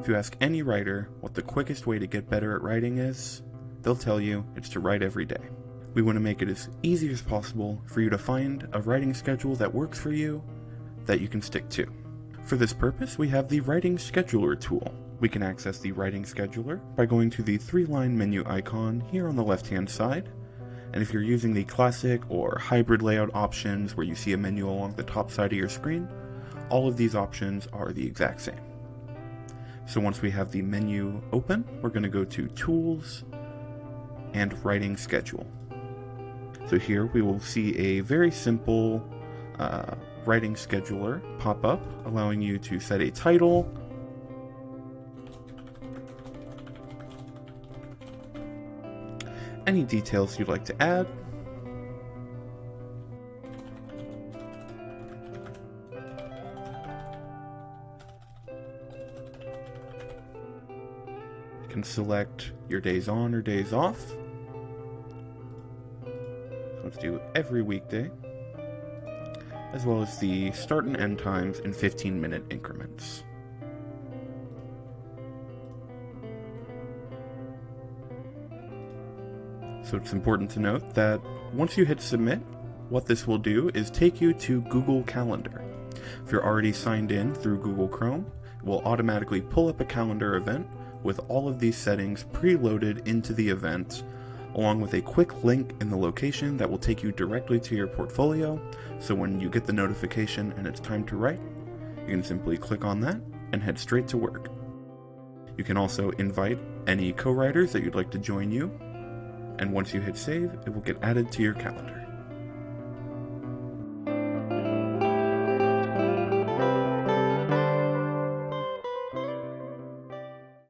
If you ask any writer what the quickest way to get better at writing is, they'll tell you it's to write every day. We want to make it as easy as possible for you to find a writing schedule that works for you, that you can stick to. For this purpose, we have the Writing Scheduler tool. We can access the Writing Scheduler by going to the 3-line menu icon here on the left-hand side. And if you're using the classic or hybrid layout options where you see a menu along the top side of your screen, all of these options are the exact same. So once we have the menu open, we're going to go to Tools and Writing Schedule. So here we will see a very simple writing scheduler pop up, allowing you to set a title, any details you'd like to add, you can select your days on or days off. Let's do every weekday, as well as the start and end times in 15-minute increments. So it's important to note that once you hit submit, what this will do is take you to Google Calendar. If you're already signed in through Google Chrome, it will automatically pull up a calendar event with all of these settings preloaded into the event, along with a quick link in the location that will take you directly to your portfolio, so when you get the notification and it's time to write, you can simply click on that and head straight to work. You can also invite any co-writers that you'd like to join you, and once you hit save, it will get added to your calendar.